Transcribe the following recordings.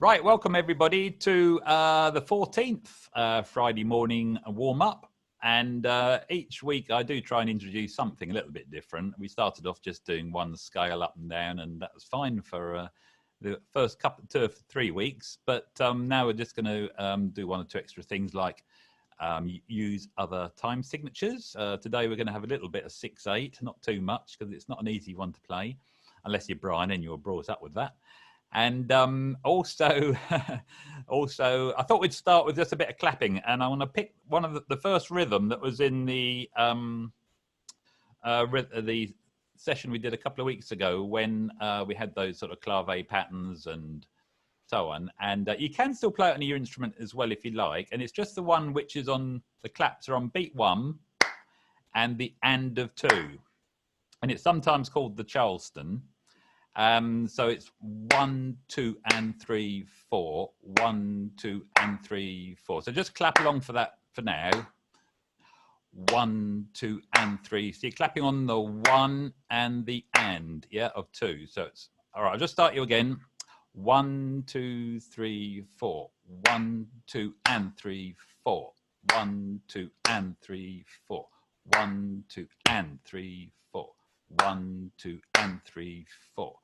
Right, welcome everybody to the 14th Friday morning warm-up. And each week I do try and introduce something a little bit different. We started off just doing one scale up and down, and that was fine for the first 2 or 3 weeks. But now we're just going to do one or two extra things like use other time signatures. Today we're going to have a little bit of 6/8, not too much because it's not an easy one to play, unless you're Brian and you were brought up with that. And also, I thought we'd start with just a bit of clapping, and I want to pick one of the first rhythm that was in the session we did a couple of weeks ago when we had those sort of clave patterns and so on. And you can still play it on your instrument as well if you like. And it's just the one which is on the claps are on beat 1 and the and of 2, and it's sometimes called the Charleston. So it's 1, 2, and 3, 4. 1, 2, and 3, 4. So just clap along for that for now. 1, 2, and 3. So you're clapping on the 1 and the and, yeah, of 2. So it's all right. I'll just start you again. 1, 2, 3, 4. 1, 2, and 3, 4. 1, 2, and 3, 4. 1, 2, and 3, 4. 1, 2, and 3, 4.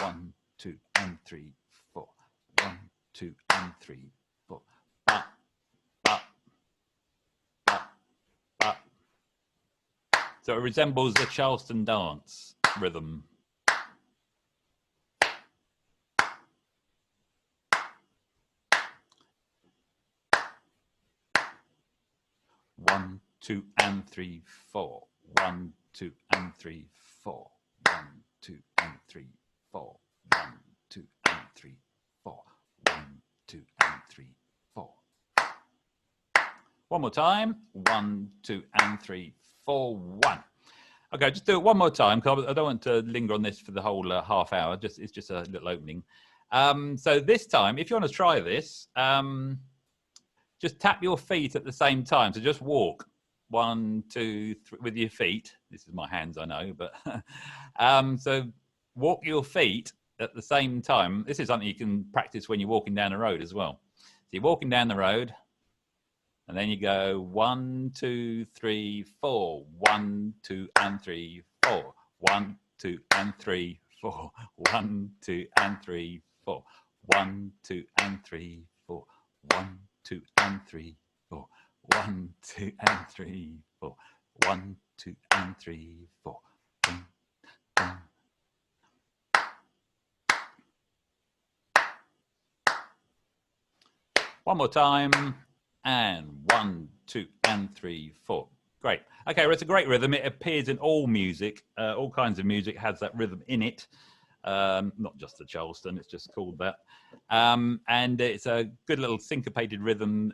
1, 2, and 3, 4. 1, 2, and 3, 4. Ba, ba, ba, ba. So it resembles the Charleston dance rhythm. One, 2, and 3, 4. 1, 2, and 3, 4. 1, 2, and 3, 4. 1, 2, and 3, 4. 1, 2, and 3, 4. One more time. 1, 2, and 3, 4, 1. Okay, just do it one more time because I don't want to linger on this for the whole half hour. It's just a little opening. So this time, if you want to try this, just tap your feet at the same time. So just walk 1, 2, 3 with your feet. This is my hands, I know, but so walk your feet at the same time. This is something you can practice when you're walking down the road as well. So you're walking down the road, and then you go 1, 2, 3, 4. 1, 2, and 3, 4. 1, 2, and 3, 4. 1, 2, and 3, 4. 1, 2, and 3, 4. 1, 2, and 3, 4. 1, 2, and 3, 4. 1, 2, and 3, 4. Dun, dun. One more time, and 1, 2, and 3, 4. Great. Okay, well, it's a great rhythm. It appears in all music. All kinds of music has that rhythm in it. Not just the Charleston, it's just called that. And it's a good little syncopated rhythm.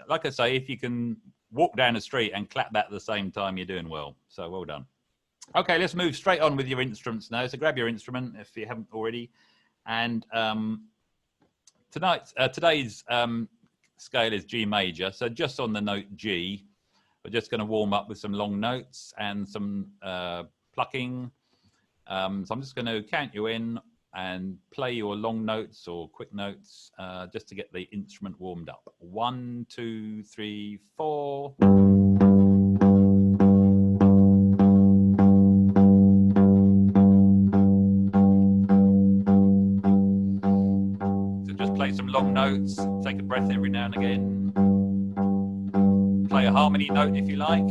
Like I say, if you can walk down the street and clap that at the same time, you're doing well. So well done. Okay, let's move straight on with your instruments now. So grab your instrument if you haven't already. And today's scale is G major. So just on the note G, we're just going to warm up with some long notes and some plucking. So I'm just going to count you in and play your long notes or quick notes just to get the instrument warmed up. 1, 2, 3, 4. So just play some long notes, take a breath every now and again. Play a harmony note if you like.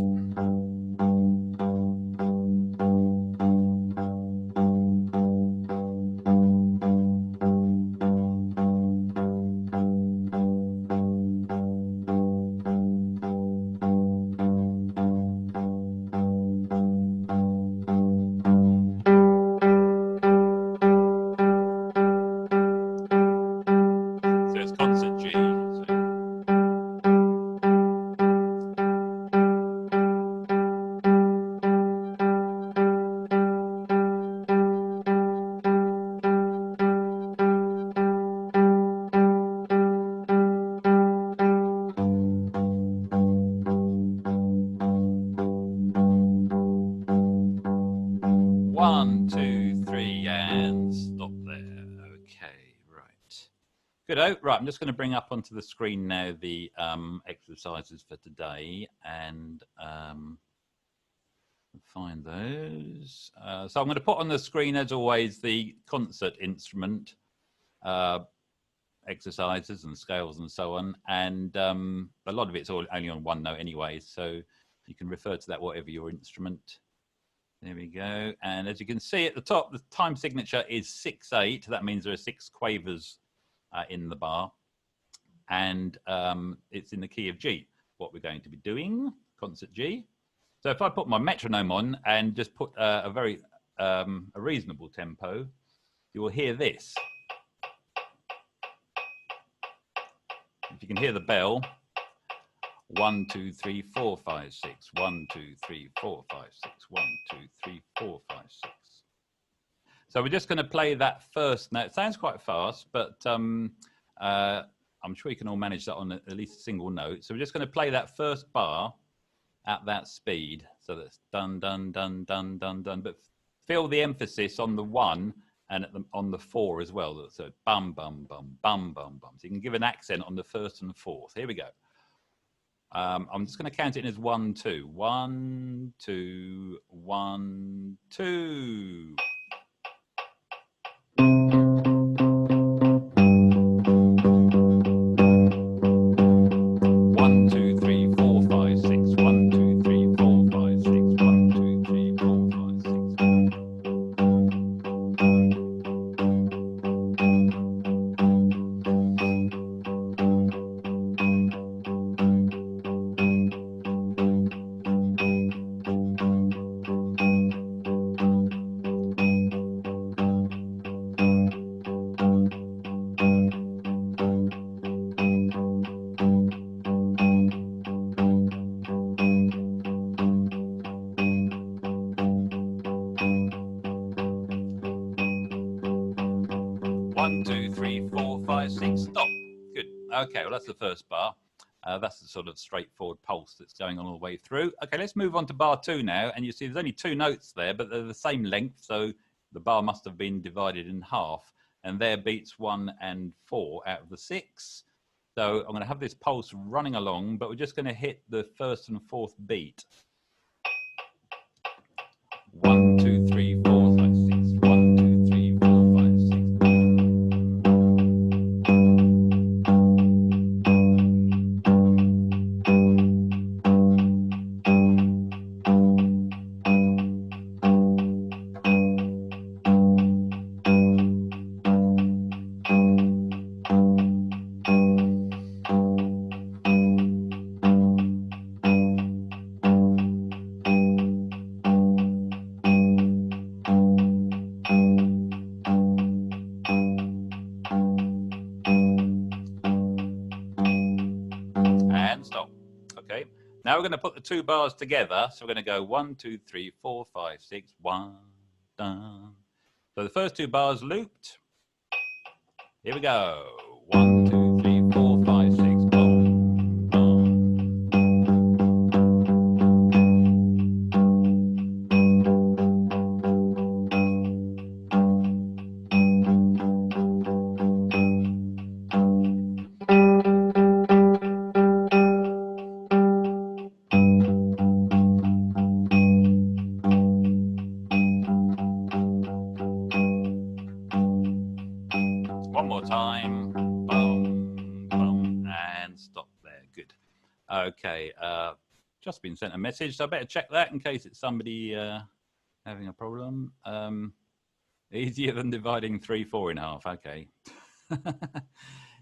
Good. Oh, right. I'm just going to bring up onto the screen now the exercises for today and find those. So I'm going to put on the screen, as always, the concert instrument exercises and scales and so on. And a lot of it's only on one note anyway, so you can refer to that whatever your instrument. There we go. And as you can see at the top, the time signature is 6/8. That means there are 6 quavers in the bar. And it's in the key of G, what we're going to be doing, concert G. So if I put my metronome on and just put a very a reasonable tempo, you will hear this. If you can hear the bell, 1, 2, 3, 4, 5, 6. 1, 2, 3, 4, 5, 6. 1, 2, 3, 4, 5, 6. So we're just going to play that first note. It sounds quite fast, but I'm sure you can all manage that on at least a single note. So we're just going to play that first bar at that speed. So that's dun, dun, dun, dun, dun, dun. But feel the emphasis on the 1 and on the 4 as well. So bum, bum, bum, bum, bum, bum. So you can give an accent on the 1st and 4th. Here we go. I'm just going to count it in as 1, 2. 1, 2, 1, 2. 1, 2, 3, 4, 5, 6. 1, 2, 3, 4, 5, 6. 1, 2, 3, 4, 5, 6. Stop. Good. Okay, well, that's the first bar. That's the sort of straightforward pulse that's going on all the way through. Okay, let's move on to bar 2 now. And you see there's only 2 notes there, but they're the same length. So the bar must have been divided in half. And there beats 1 and 4 out of the 6. So I'm going to have this pulse running along, but we're just going to hit the 1st and 4th beat. 1, 2, 3, 4, 5, 6. 1, 2, 3, 4, 5, 6. And stop. Okay. Now we're going to put the 2 bars together. So we're going to go 1, 2, 3, 4, 5, 6, 1, dun. So the first 2 bars looped. Here we go. 1, 2, 3, 4, 5, 6, boom, boom. One more time. Boom, boom, and stop there. Good. Okay. Just been sent a message, so I better check that in case it's somebody having a problem. Easier than dividing 3, 4 in half. Okay.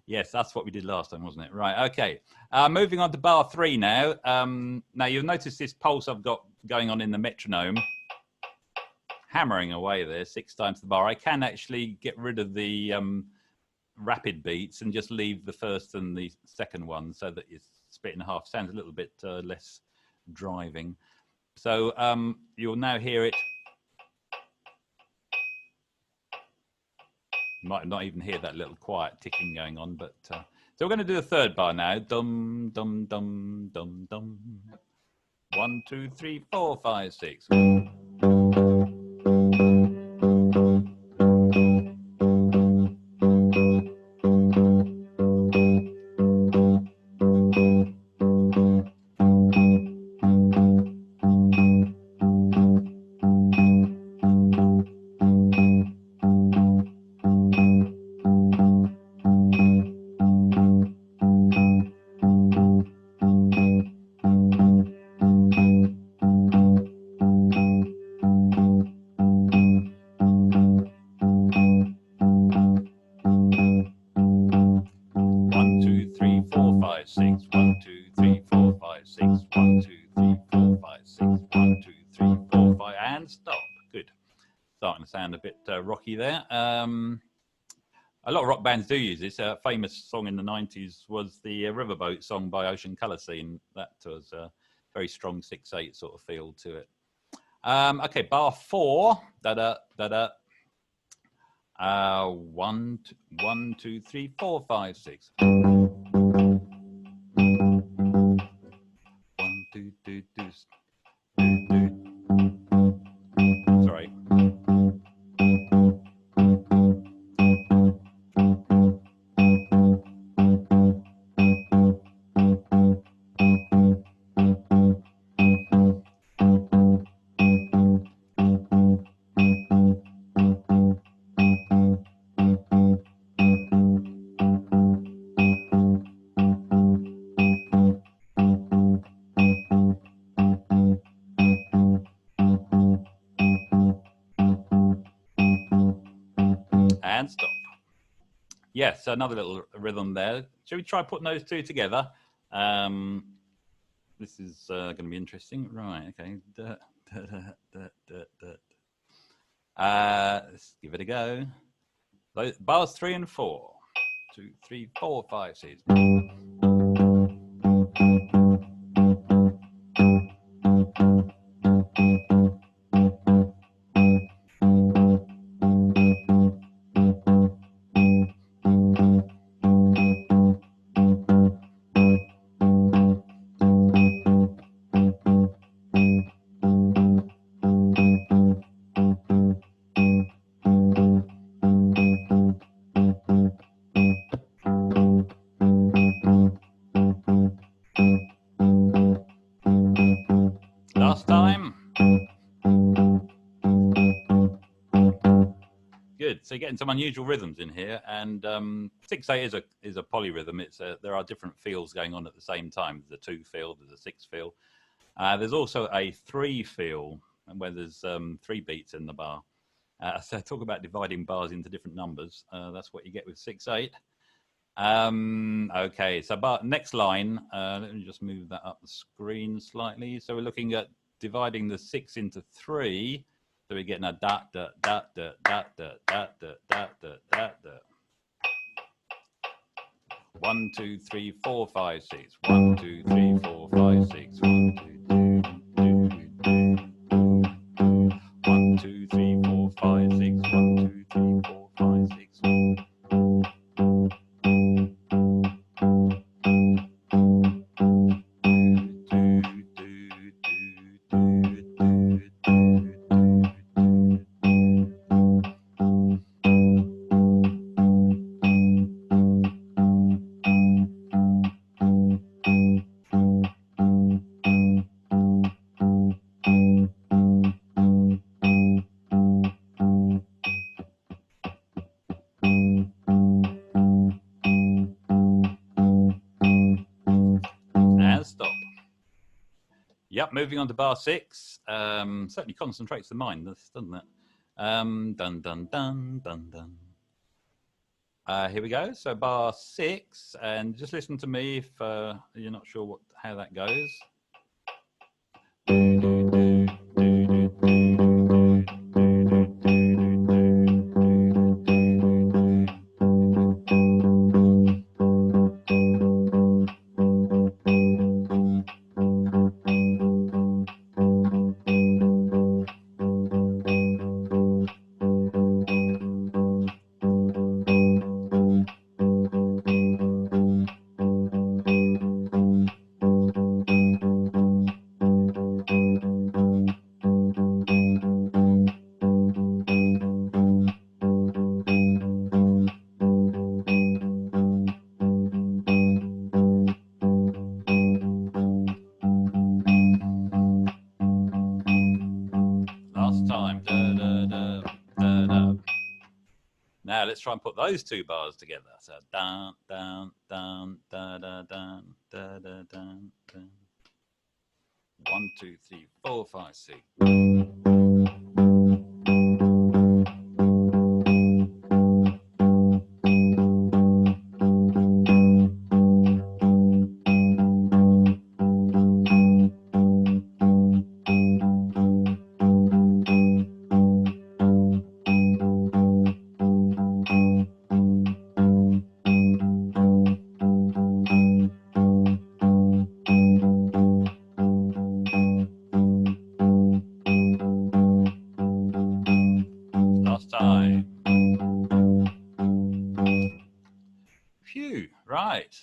Yes, that's what we did last time, wasn't it? Right. Okay. Moving on to bar 3 now. Now you'll notice this pulse I've got going on in the metronome. Hammering away there 6 times the bar. I can actually get rid of the rapid beats and just leave the 1st and the 2nd one so that it's split in half. Sounds a little bit less driving. So you'll now hear it. You might not even hear that little quiet ticking going on, but so we're going to do the 3rd bar now. Dum dum dum dum dum. 1, 2, 3, 4, 5, 6. 5, 6. 1, 2, 3, 4, 5, 6. 1, 2, 3, 4, 5, 6. 1, 2, 3, 4, 5, and stop. Good. Starting to sound a bit rocky there. A lot of rock bands do use this. A famous song in the 90s was the Riverboat song by Ocean Colour Scene. That was a very strong 6/8 sort of feel to it. Okay, bar 4. Da-da, da-da. 1, 2, 3, 4, 5, 6. 1, 2, 2, 2. Sorry. And stop. Yes, another little rhythm there. Shall we try putting those two together? This is going to be interesting. Right, okay. Let's give it a go. Bars 3 and 4. 2, 3, 4, 5, 6. Last time. Good. So you're getting some unusual rhythms in here, and 6/8 is a polyrhythm. It's there are different feels going on at the same time. There's a 2 feel, there's a 6 feel. There's also a 3 feel, where there's 3 beats in the bar. So talk about dividing bars into different numbers. That's what you get with 6/8. Okay, so next line. Let me just move that up the screen slightly. So we're looking at dividing the 6 into 3. So we're getting a da da da da da da da da da da da da. 1, 2, 3, 4, 5, 6. 1, 2, 3, 4, 5, 6. 1, 2, 3, 4, 5, 6. 1, 2, 3, 4, 5, 6. Stop. Yep, moving on to bar 6. Certainly concentrates the mind, doesn't it? Dun, dun, dun, dun, dun. Here we go. So bar 6, and just listen to me if you're not sure how that goes. Last time. Da, da, da, da, da. Now let's try and put those 2 bars together. So down, down, down, da, da, down, da, da, down, down. 1, 2, 3, 4, 5, 6. Phew, right.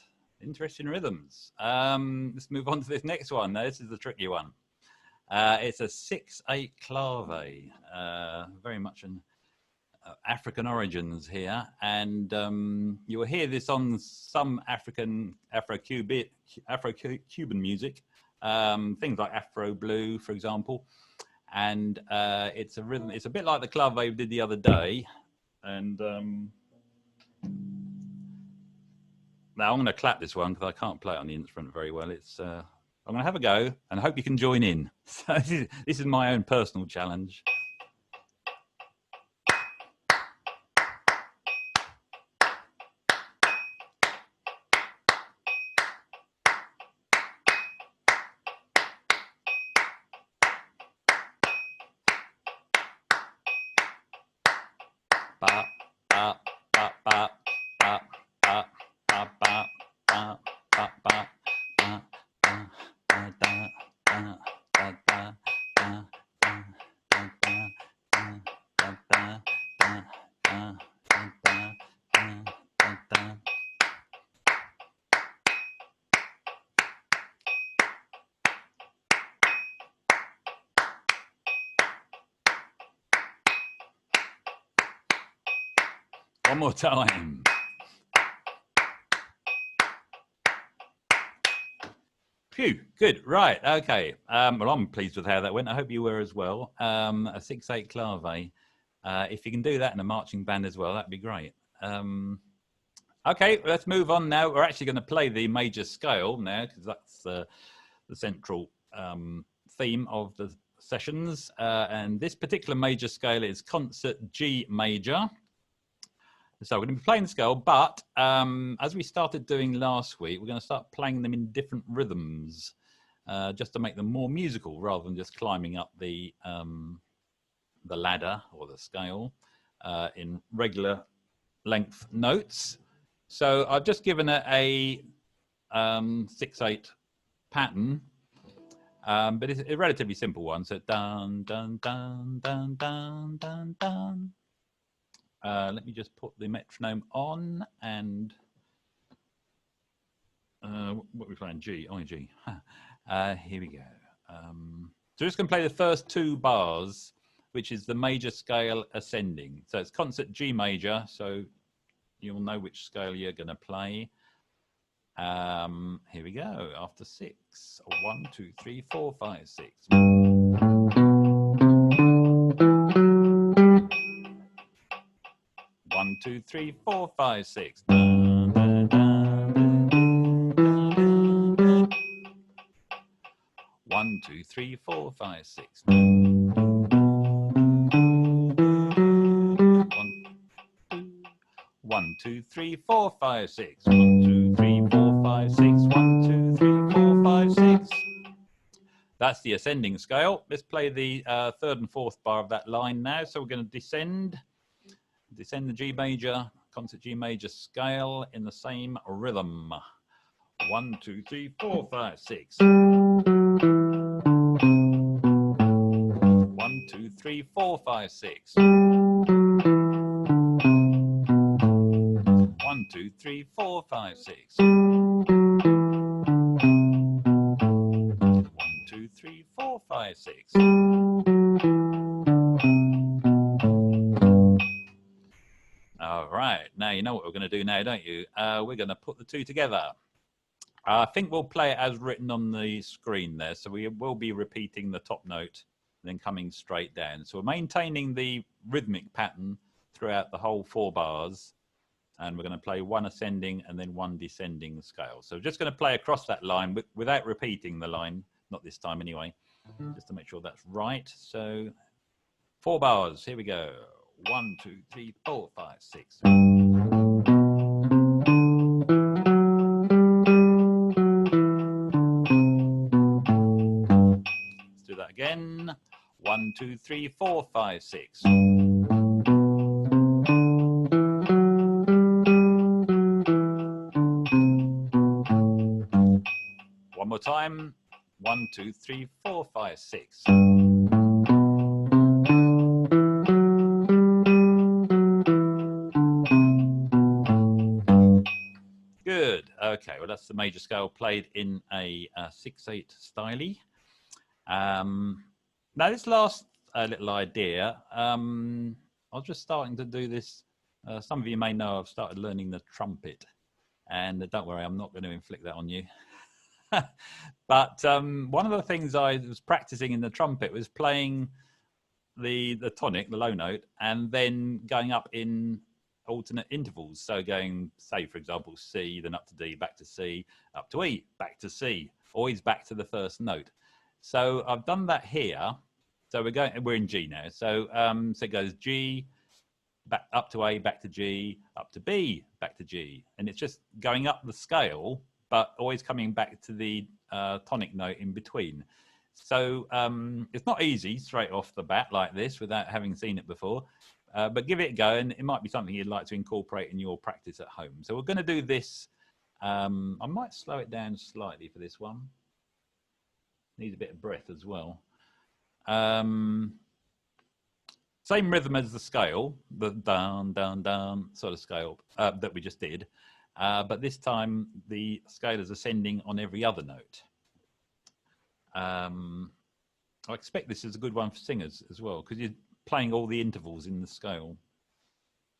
Interesting rhythms. Let's move on to this next one. Now, this is the tricky one. It's a 6/8 clave, very much an African origins here, and you will hear this on some Afro-Cuban music, things like Afro Blue, for example. And it's a rhythm. It's a bit like the clave we did the other day, and now I'm going to clap this one because I can't play it on the instrument very well. It's I'm going to have a go, and I hope you can join in. So this is my own personal challenge. Ba, ba, ba, ba, ba, ba, ba, ba, ba, ba, ba, ba, ba, da, da, da, da, da, da, da, da, da, da, da, da, da, da, da. One more time. Phew, good, right, okay. Well, I'm pleased with how that went. I hope you were as well. A 6/8 clave. If you can do that in a marching band as well, that'd be great. Okay, let's move on now. We're actually going to play the major scale now because that's the central theme of the sessions. And this particular major scale is concert G major. So we're going to be playing the scale, but as we started doing last week, we're going to start playing them in different rhythms, just to make them more musical rather than just climbing up the ladder or the scale in regular length notes. So I've just given it a 6/8 pattern, but it's a relatively simple one. So dun dun dun dun dun dun dun. Let me just put the metronome on and what are we playing? G, only G. Here we go. So we're just going to play the first two bars, which is the major scale ascending. So it's concert G major, so you'll know which scale you're going to play. Here we go. After 6. 1, 2, 3, 4, 5, 6. 1, 2, 3, 4, 5, 6. 1, 2, 3, 4, 5, 6. 1, 2, 3, 4, 5, 6. 1, 2, 3, 4, 5, 6. 1, 2, 3, 4, 5, 6. That's the ascending scale. Let's play the third and fourth bar of that line now. So we're going to descend the G major, concert G major scale in the same rhythm. 1, 2, 3, 4, 5, 6. 1, 2, 3, 4, 5, 6. 1, 2, 3, 4, 5, 6. 1, 2, 3, 4, 5, 6. All right, now you know what we're going to do now, don't you? We're going to put the two together. I think we'll play it as written on the screen there. So we will be repeating the top note and then coming straight down. So we're maintaining the rhythmic pattern throughout the whole 4 bars. And we're going to play one ascending and then one descending scale. So we're just going to play across that line without repeating the line. Not this time anyway, just to make sure that's right. So 4 bars, here we go. 1, 2, 3, 4, 5, 6. Let's do that again. 1, 2, 3, 4, 5, 6. One more time. 1, 2, 3, 4, 5, 6. Good. Okay, well, that's the major scale played in a 6/8 style. Now, this last little idea, I was just starting to do this. Some of you may know I've started learning the trumpet. And don't worry, I'm not going to inflict that on you. But one of the things I was practicing in the trumpet was playing the tonic, the low note, and then going up in alternate intervals. So going, say, for example, C, then up to D, back to C, up to E, back to C, always back to the first note. So I've done that here. So we're in G now. So so it goes G, back up to A, back to G, up to B, back to G, and it's just going up the scale, but always coming back to the tonic note in between. So it's not easy straight off the bat like this without having seen it before, but give it a go, and it might be something you'd like to incorporate in your practice at home. So we're going to do this. I might slow it down slightly for this one. Needs a bit of breath as well. Same rhythm as the scale, the down, down, down sort of scale that we just did. But this time the scale is ascending on every other note. I expect this is a good one for singers as well, because you're playing all the intervals in the scale.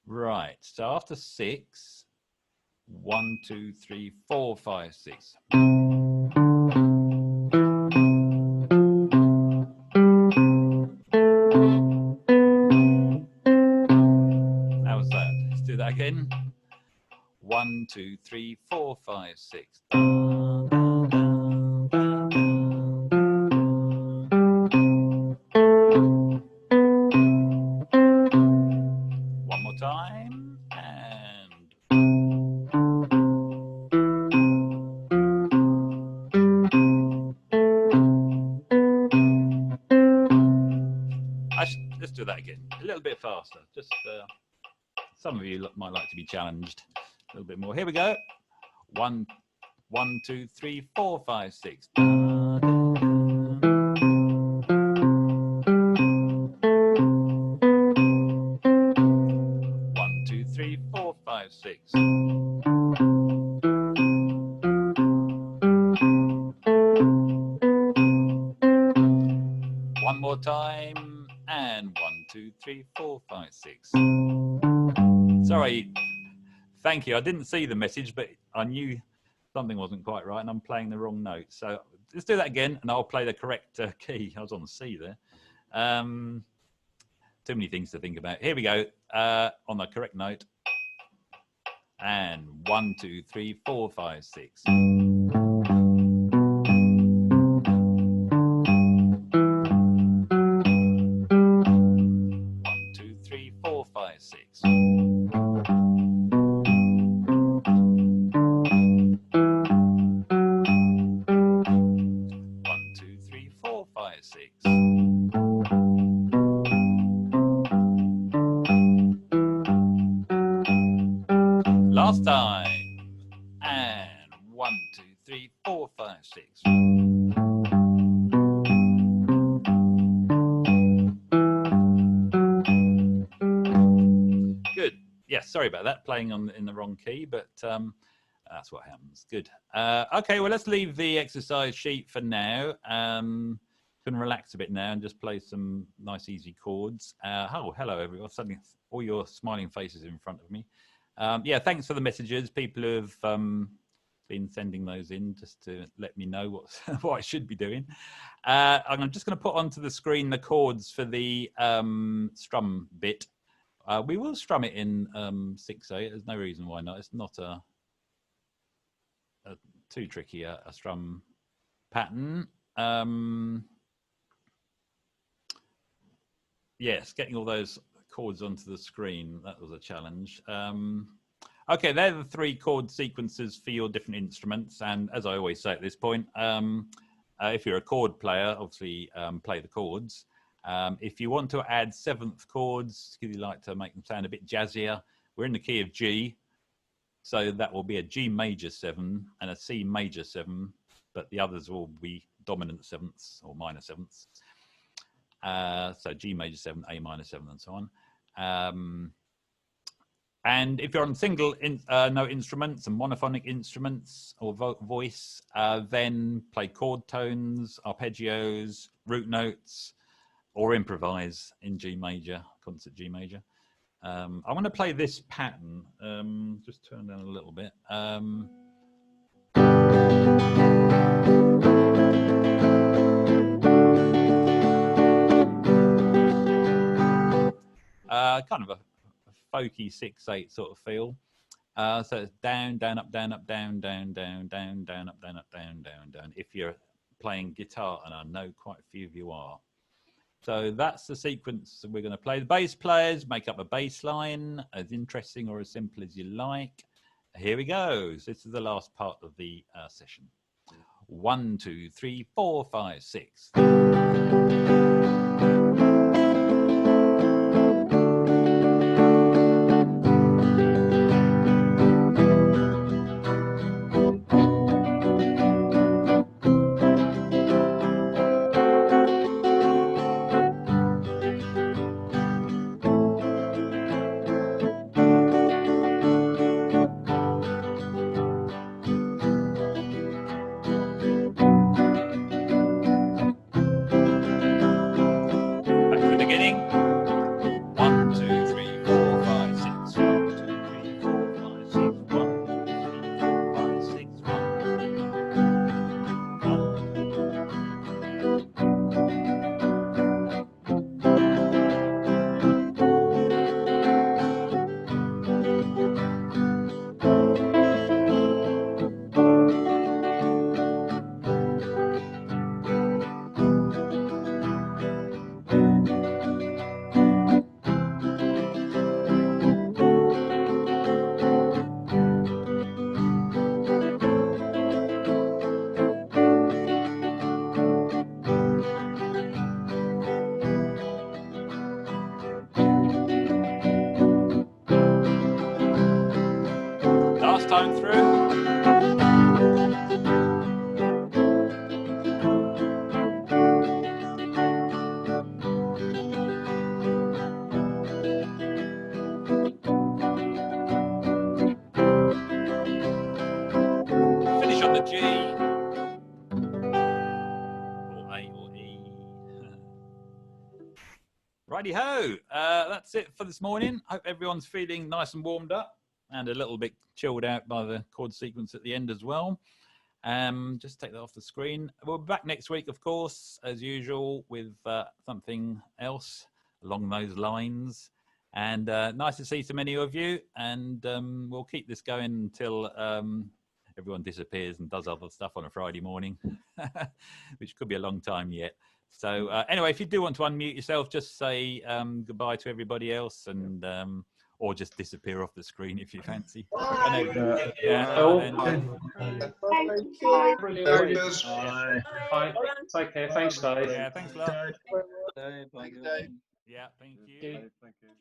Right, so after 6, 1, 2, 3, 4, 5, 6. How was that? Let's do that again. 1, 2, 3, 4, 5, 6. One more time, and let's do that again. A little bit faster. Just some of you might like to be challenged a little bit more. Here we go. 1, 2, 3, 4, 5, 6. 1, 2, 3, 4, 5, 6. One more time, and 1, 2, 3, 4, 5, 6. Sorry, thank you. I didn't see the message, but I knew something wasn't quite right, and I'm playing the wrong note. So let's do that again, and I'll play the correct key. I was on the C there. Too many things to think about. Here we go, on the correct note. And 1, 2, 3, 4, 5, 6. 4, 5, 6. 1, 2, 3, 4, 5, 6. Last time. And 1, 2, 3, 4, 5, 6. Good. Yes, sorry about that, playing in the wrong key, but that's what happens. Good. Okay, well, let's leave the exercise sheet for now. Can relax a bit now and just play some nice, easy chords. Oh, hello, everyone. Suddenly, all your smiling faces in front of me. Yeah, thanks for the messages. People who have been sending those in just to let me know what I should be doing. I'm just going to put onto the screen the chords for the strum bit. We will strum it in 6/8. There's no reason why not. It's not too tricky a strum pattern. Yes, getting all those chords onto the screen, that was a challenge. Okay, they're the 3 chord sequences for your different instruments. And as I always say at this point, if you're a chord player, obviously play the chords. If you want to add 7th chords, because you like to make them sound a bit jazzier, we're in the key of G. So that will be a G major 7 and a C major 7, but the others will be dominant 7ths or minor 7ths. So G major 7, A minor 7, and so on. And if you're on single note instruments and monophonic instruments or voice, then play chord tones, arpeggios, root notes, or improvise in G major, concert G major. I want to play this pattern. Just turn down a little bit. Kind of a folky 6/8 sort of feel. So it's down, down, up, down, up, down, down, down, down, down, up, down, up, down, down, down. If you're playing guitar, and I know quite a few of you are. So that's the sequence we're going to play. The bass players make up a bass line, as interesting or as simple as you like. Here we go. So this is the last part of the session. 1, 2, 3, 4, 5, 6. Last time through. Finish on the G. Or A or E. Righty ho. That's it for this morning. Hope everyone's feeling nice and warmed up and a little bit chilled out by the chord sequence at the end as well. Just take that off the screen. We'll be back next week, of course, as usual, with something else along those lines. And nice to see so many of you. And we'll keep this going until everyone disappears and does other stuff on a Friday morning, which could be a long time yet. So anyway, if you do want to unmute yourself, just say goodbye to everybody else, and or just disappear off the screen if you fancy. Bye. Brilliant. Bye. Take care. Thanks, Dave. Yeah, thanks a lot. Bye. Yeah, thank you. Thank you.